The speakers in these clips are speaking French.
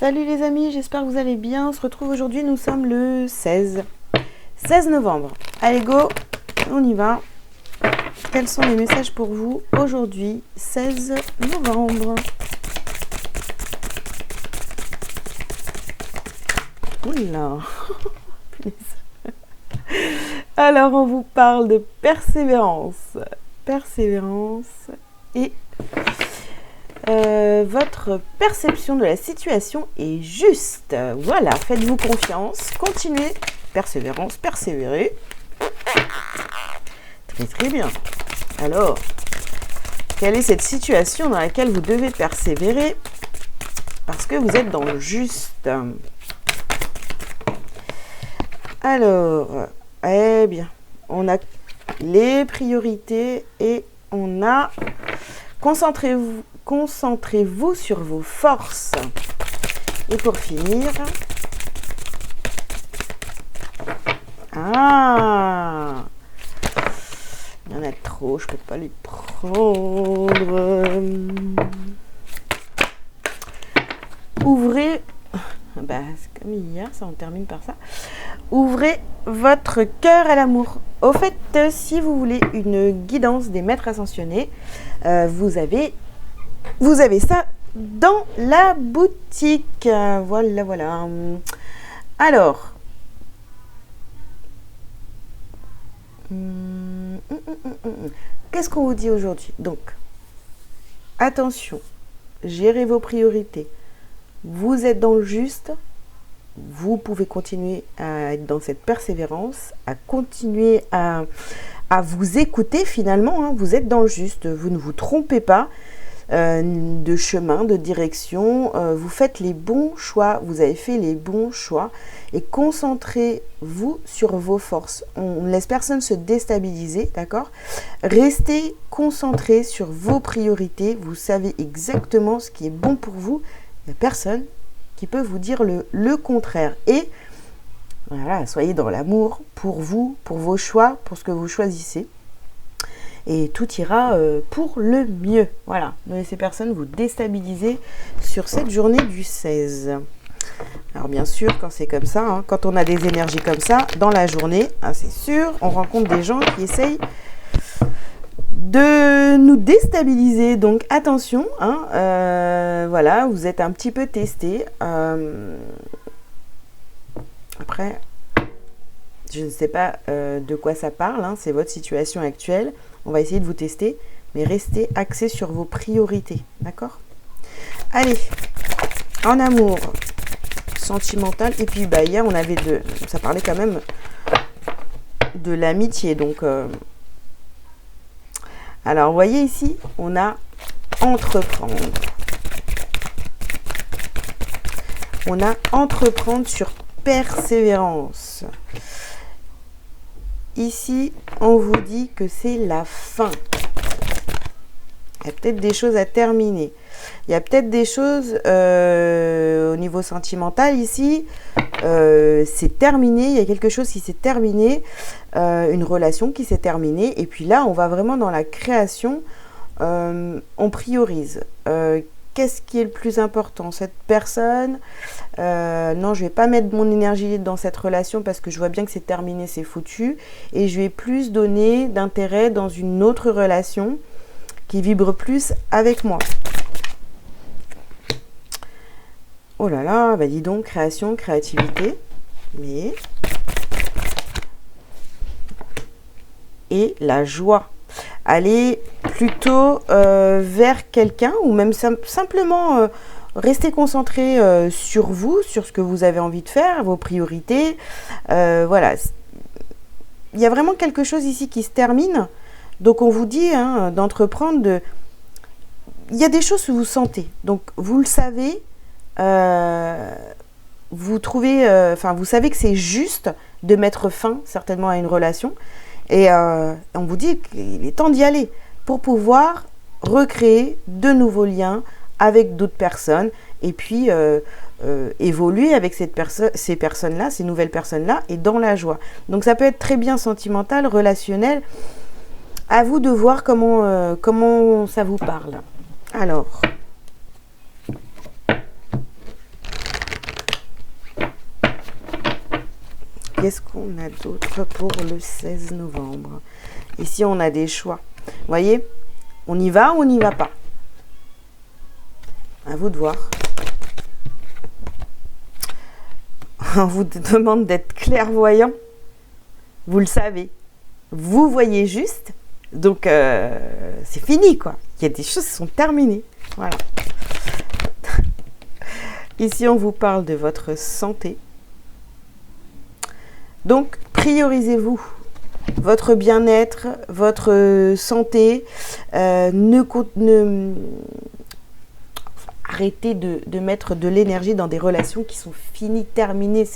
Salut les amis, j'espère que vous allez bien. On se retrouve aujourd'hui, nous sommes le 16 novembre. Allez go, on y va. Quels sont les messages pour vous aujourd'hui, 16 novembre? Oula. Alors on vous parle de persévérance. Persévérance et votre perception de la situation est juste. Voilà, faites-vous confiance, continuez, persévérance, persévérez. Très très bien. Alors, quelle est cette situation dans laquelle vous devez persévérer parce que vous êtes dans le juste? Alors, eh bien, on a les priorités et on a concentrez-vous sur vos forces. Et pour finir, il y en a trop, je peux pas les prendre. Ouvrez, c'est comme hier, ça on termine par ça. Ouvrez votre cœur à l'amour. Au fait, si vous voulez une guidance des maîtres ascensionnés, vous avez ça dans la boutique. Voilà. Alors, qu'est-ce qu'on vous dit aujourd'hui? Donc, attention, gérez vos priorités. Vous êtes dans le juste. Vous pouvez continuer à être dans cette persévérance, à continuer à vous écouter finalement. Vous êtes dans le juste, vous ne vous trompez pas de chemin, de direction. Vous faites les bons choix, vous avez fait les bons choix. Et concentrez-vous sur vos forces. On ne laisse personne se déstabiliser, d'accord? Restez concentrés sur vos priorités. Vous savez exactement ce qui est bon pour vous. Il n'y a personne qui peut vous dire le contraire. Et voilà, soyez dans l'amour pour vous, pour vos choix, pour ce que vous choisissez. Et tout ira pour le mieux. Voilà, ne laissez personne vous déstabiliser sur cette journée du 16. Alors bien sûr, quand c'est comme ça, quand on a des énergies comme ça, dans la journée, c'est sûr, on rencontre des gens qui essayent de nous déstabiliser. Donc attention, voilà, vous êtes un petit peu testé. Après, je ne sais pas de quoi ça parle, c'est votre situation actuelle. On va essayer de vous tester, mais restez axés sur vos priorités, d'accord? Allez, en amour, sentimental, et puis hier on avait ça parlait quand même de l'amitié, donc alors vous voyez ici, on a entreprendre. On a entreprendre sur persévérance. Ici, on vous dit que c'est la fin. Il y a peut-être des choses à terminer. Il y a peut-être des choses au niveau sentimental ici. C'est terminé. Il y a quelque chose qui s'est terminé. Une relation qui s'est terminée. Et puis là, on va vraiment dans la création. On priorise. Qu'est-ce qui est le plus important? Cette personne, non, je vais pas mettre mon énergie dans cette relation parce que je vois bien que c'est terminé, c'est foutu. Et je vais plus donner d'intérêt dans une autre relation qui vibre plus avec moi. Oh là là, dis donc, création, créativité. Mais... et la joie. Allez plutôt vers quelqu'un ou même simplement rester concentré sur vous, sur ce que vous avez envie de faire, vos priorités. Voilà. Il y a vraiment quelque chose ici qui se termine. Donc on vous dit d'entreprendre. Il y a des choses que vous sentez. Donc vous le savez. Vous savez que c'est juste de mettre fin certainement à une relation. Et on vous dit qu'il est temps d'y aller pour pouvoir recréer de nouveaux liens avec d'autres personnes et puis évoluer avec ces personnes-là, ces nouvelles personnes-là et dans la joie. Donc ça peut être très bien sentimental, relationnel. À vous de voir comment ça vous parle. Alors, qu'est-ce qu'on a d'autre pour le 16 novembre? Ici, on a des choix. Vous voyez, on y va ou on n'y va pas? À vous de voir. On vous demande d'être clairvoyant. Vous le savez. Vous voyez juste. Donc, c'est fini, quoi. Il y a des choses qui sont terminées. Voilà. Ici, on vous parle de votre santé. Donc, priorisez-vous. Votre bien-être, votre santé. Arrêtez de mettre de l'énergie dans des relations qui sont finies, terminées.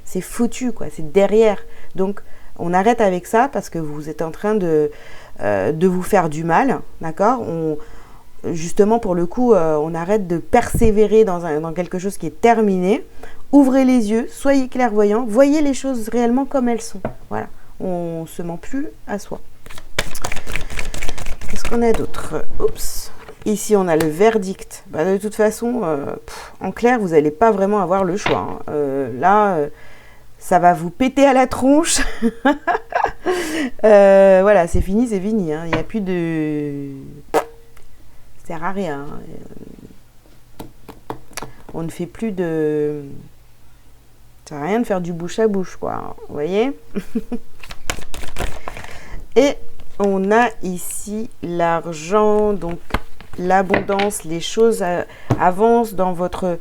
C'est foutu, quoi. C'est derrière. Donc, on arrête avec ça parce que vous êtes en train de vous faire du mal. D'accord? Justement, pour le coup, on arrête de persévérer dans quelque chose qui est terminé. Ouvrez les yeux, soyez clairvoyants, voyez les choses réellement comme elles sont. Voilà. On ne se ment plus à soi. Qu'est-ce qu'on a d'autre? Oups. Ici, on a le verdict. Bah, de toute façon, en clair, vous n'allez pas vraiment avoir le choix. Hein. Là, ça va vous péter à la tronche. Voilà, c'est fini, c'est fini. Hein. Il n'y a plus de... Ça sert à rien. On ne fait plus de... Ça sert à rien de faire du bouche à bouche, quoi. Vous voyez? Et on a ici l'argent, donc l'abondance, les choses avancent dans votre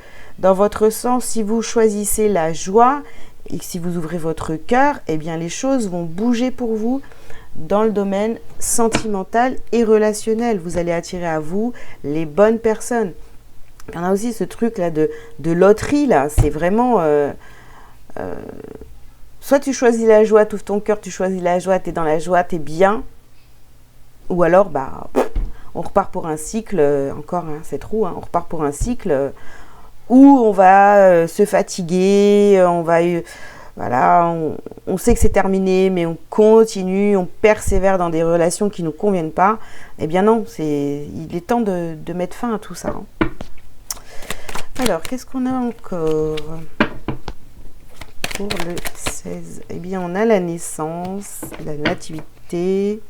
sens. Si vous choisissez la joie et si vous ouvrez votre cœur, eh bien les choses vont bouger pour vous dans le domaine sentimental et relationnel. Vous allez attirer à vous les bonnes personnes. Il y en a aussi ce truc là de loterie là, c'est vraiment soit tu choisis la joie, tu ouvres ton cœur, tu choisis la joie, tu es dans la joie, tu es bien, ou alors bah on repart pour un cycle, encore hein, c'est trop, hein, on repart pour un cycle où on va se fatiguer, on va voilà, on sait que c'est terminé, mais on continue, on persévère dans des relations qui ne nous conviennent pas. Eh bien non, il est temps de mettre fin à tout ça. Hein. Alors, qu'est-ce qu'on a encore pour le 16? Eh bien, on a la naissance, la nativité.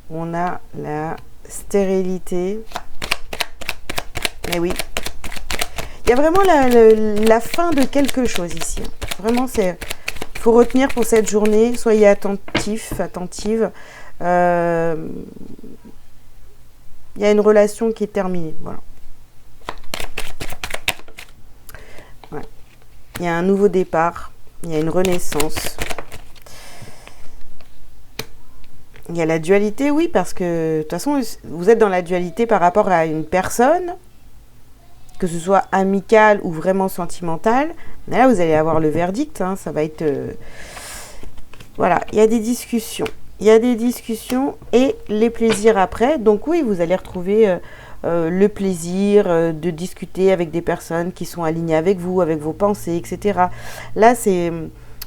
On a la stérilité. Mais oui. Il y a vraiment la fin de quelque chose ici. Vraiment, il faut retenir pour cette journée. Soyez attentifs, attentives. Il y a une relation qui est terminée. Voilà. Ouais. Il y a un nouveau départ. Il y a une renaissance. Il y a la dualité, oui, parce que de toute façon, vous êtes dans la dualité par rapport à une personne, que ce soit amical ou vraiment sentimental. Mais là, vous allez avoir le verdict. Hein, ça va être... Voilà, il y a des discussions. Il y a des discussions et les plaisirs après. Donc oui, vous allez retrouver le plaisir de discuter avec des personnes qui sont alignées avec vous, avec vos pensées, etc. Là, c'est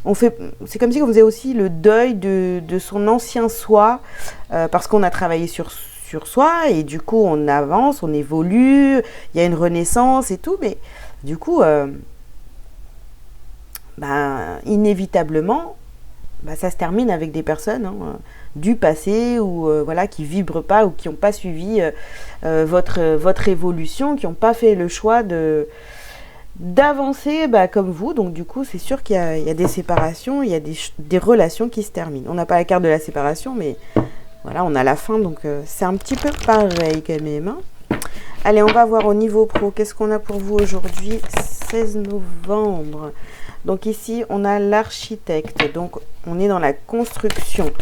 comme si on faisait aussi le deuil de son ancien soi, parce qu'on a travaillé sur soi et du coup on avance, on évolue, il y a une renaissance et tout, mais du coup inévitablement ça se termine avec des personnes du passé ou voilà, qui vibrent pas ou qui n'ont pas suivi votre évolution, qui n'ont pas fait le choix d'avancer comme vous. Donc du coup c'est sûr qu'il y a des séparations, il y a des relations qui se terminent. On n'a pas la carte de la séparation, mais voilà, on a la fin, donc c'est un petit peu pareil quand même. Hein. Allez, on va voir au niveau pro, qu'est-ce qu'on a pour vous aujourd'hui, 16 novembre. Donc ici, on a l'architecte, donc on est dans la construction.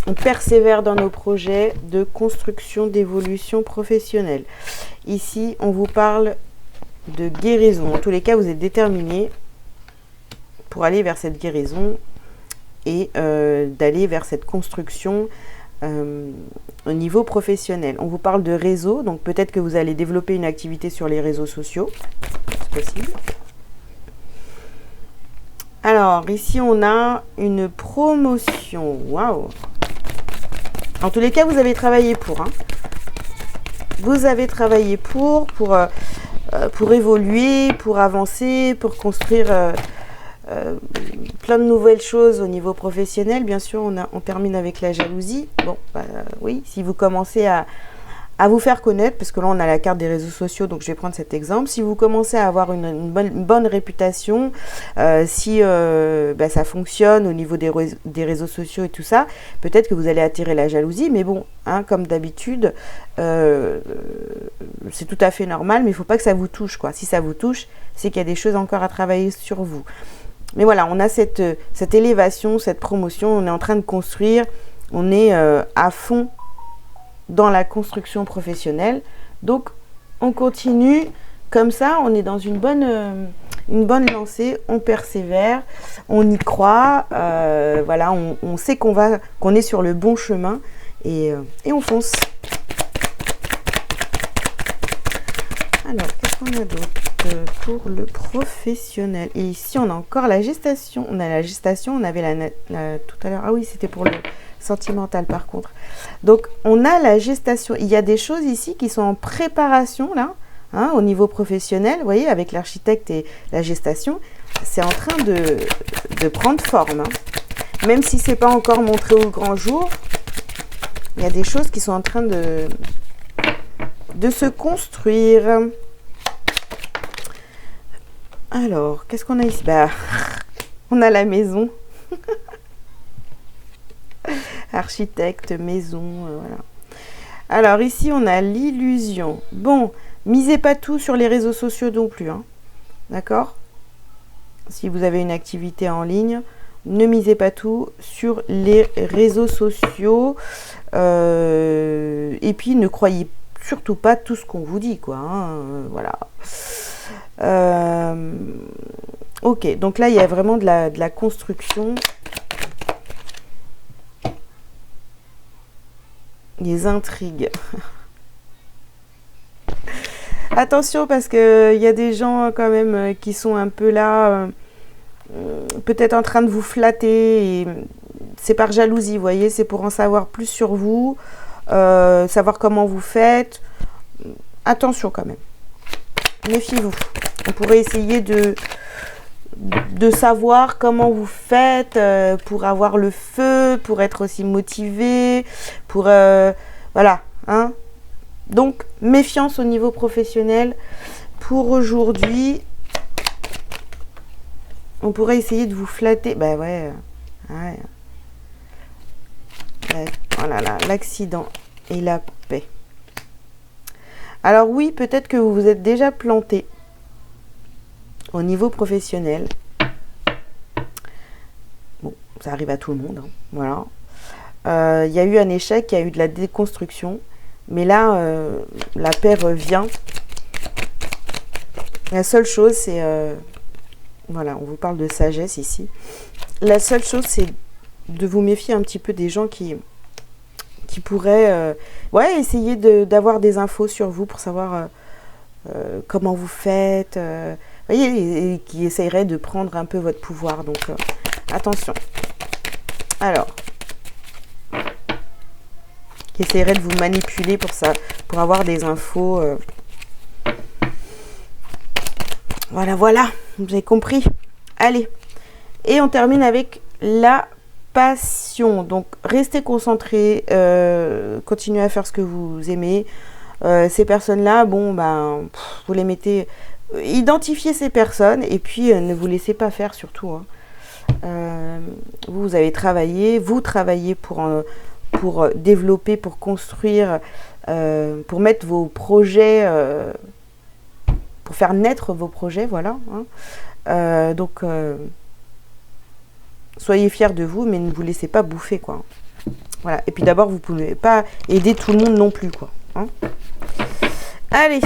On persévère dans nos projets de construction, d'évolution professionnelle. Ici, on vous parle de guérison. En tous les cas, vous êtes déterminé pour aller vers cette guérison et d'aller vers cette construction au niveau professionnel. On vous parle de réseau, donc peut-être que vous allez développer une activité sur les réseaux sociaux, c'est possible. Alors, ici, on a une promotion. Waouh! En tous les cas, vous avez travaillé pour. Hein. Vous avez travaillé pour pour évoluer, pour avancer, pour construire plein de nouvelles choses au niveau professionnel. Bien sûr, on termine avec la jalousie. Bon, oui, si vous commencez à vous faire connaître, parce que là on a la carte des réseaux sociaux, donc je vais prendre cet exemple. Si vous commencez à avoir une bonne réputation, si ça fonctionne au niveau des réseaux sociaux et tout ça, peut-être que vous allez attirer la jalousie, mais bon, hein, comme d'habitude, c'est tout à fait normal, mais il ne faut pas que ça vous touche, quoi. Si ça vous touche, c'est qu'il y a des choses encore à travailler sur vous. Mais voilà, on a cette élévation, cette promotion, on est en train de construire, on est à fond dans la construction professionnelle. Donc, on continue comme ça, on est dans une bonne lancée, on persévère, on y croit, voilà, on sait qu'on est sur le bon chemin et on fonce. Alors, qu'est-ce qu'on a d'autre pour le professionnel? Et ici, on a encore la gestation. On a la gestation, on avait tout à l'heure. Ah oui, c'était pour le sentimental par contre. Donc, on a la gestation. Il y a des choses ici qui sont en préparation, là, hein, au niveau professionnel. Vous voyez, avec l'architecte et la gestation, c'est en train de prendre forme. Hein. Même si ce n'est pas encore montré au grand jour, il y a des choses qui sont en train de se construire. Alors, qu'est-ce qu'on a ici? On a la maison. Architecte, maison, voilà. Alors, ici, on a l'illusion. Bon, misez pas tout sur les réseaux sociaux non plus. Hein. D'accord? Si vous avez une activité en ligne, ne misez pas tout sur les réseaux sociaux. Et puis, ne croyez surtout pas tout ce qu'on vous dit, quoi. Hein, voilà. Ok, donc là, il y a vraiment de la construction. Les intrigues. Attention, parce qu'il y a des gens quand même qui sont un peu là, peut-être en train de vous flatter. Et c'est par jalousie, vous voyez, c'est pour en savoir plus sur vous, savoir comment vous faites. Attention quand même. Méfiez-vous. On pourrait essayer de savoir comment vous faites pour avoir le feu, pour être aussi motivé, pour... voilà. Hein. Donc, méfiance au niveau professionnel. Pour aujourd'hui, on pourrait essayer de vous flatter. Ben ouais. Ouais. Oh là là, l'accident et la paix. Alors oui, peut-être que vous vous êtes déjà planté au niveau professionnel. Bon, ça arrive à tout le monde. Hein, voilà. Y a eu un échec, il y a eu de la déconstruction. Mais là, la paix revient. La seule chose, c'est... voilà, on vous parle de sagesse ici. La seule chose, c'est de vous méfier un petit peu des gens qui pourraient essayer d'avoir des infos sur vous pour savoir comment vous faites. Vous voyez, et qui essayeraient de prendre un peu votre pouvoir. Donc, attention. Alors... qui essaierait de vous manipuler pour ça, pour avoir des infos. Voilà, voilà, vous avez compris. Allez, et on termine avec la passion. Donc, restez concentrés, continuez à faire ce que vous aimez. Ces personnes-là, bon, ben, vous les mettez... identifiez ces personnes et puis ne vous laissez pas faire surtout. Hein. Vous avez travaillé, vous travaillez pour développer, pour construire, pour mettre vos projets, pour faire naître vos projets, voilà. Hein. Donc, soyez fiers de vous, mais ne vous laissez pas bouffer, quoi. Voilà. Et puis d'abord, vous ne pouvez pas aider tout le monde non plus, quoi. Hein. Allez,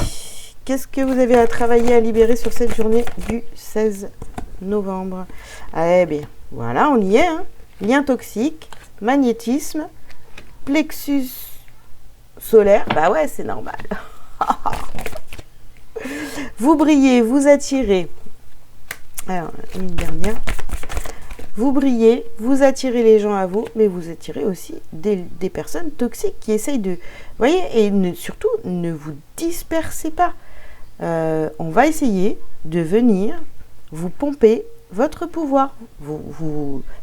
qu'est-ce que vous avez à travailler, à libérer sur cette journée du 16 novembre? Eh bien, voilà, on y est. Hein. Lien toxique, magnétisme, plexus solaire, bah ouais, c'est normal. Vous brillez, vous attirez. Alors, une dernière. Vous brillez, vous attirez les gens à vous, mais vous attirez aussi des personnes toxiques qui essayent de... Vous voyez, et surtout, ne vous dispersez pas. on va essayer de venir vous pomper votre pouvoir,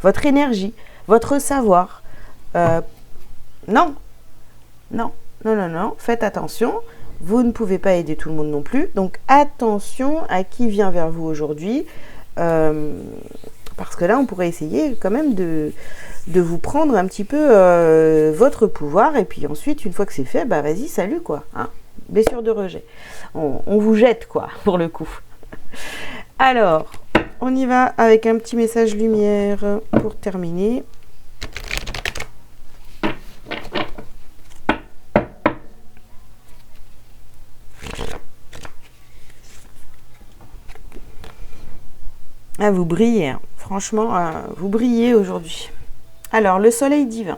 votre énergie, votre savoir. Non, non, non, non, non, faites attention. Vous ne pouvez pas aider tout le monde non plus. Donc, attention à qui vient vers vous aujourd'hui. Parce que là, on pourrait essayer quand même de vous prendre un petit peu votre pouvoir. Et puis ensuite, une fois que c'est fait, bah vas-y, salut quoi. Hein, blessure de rejet. On vous jette quoi, pour le coup. Alors, on y va avec un petit message lumière pour terminer. Ah, vous brillez, hein. Franchement, vous brillez aujourd'hui. Alors, le soleil divin.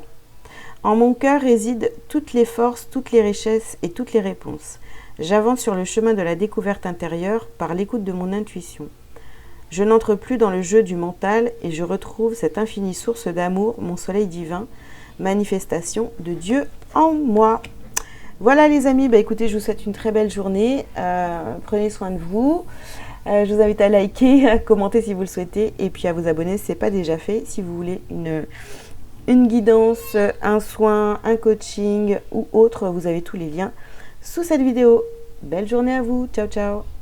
En mon cœur résident toutes les forces, toutes les richesses et toutes les réponses. J'avance sur le chemin de la découverte intérieure par l'écoute de mon intuition. Je n'entre plus dans le jeu du mental et je retrouve cette infinie source d'amour, mon soleil divin, manifestation de Dieu en moi. Voilà les amis, bah écoutez, je vous souhaite une très belle journée. Prenez soin de vous. Je vous invite à liker, à commenter si vous le souhaitez et puis à vous abonner si ce n'est pas déjà fait. Si vous voulez une guidance, un soin, un coaching ou autre, vous avez tous les liens sous cette vidéo. Belle journée à vous. Ciao, ciao.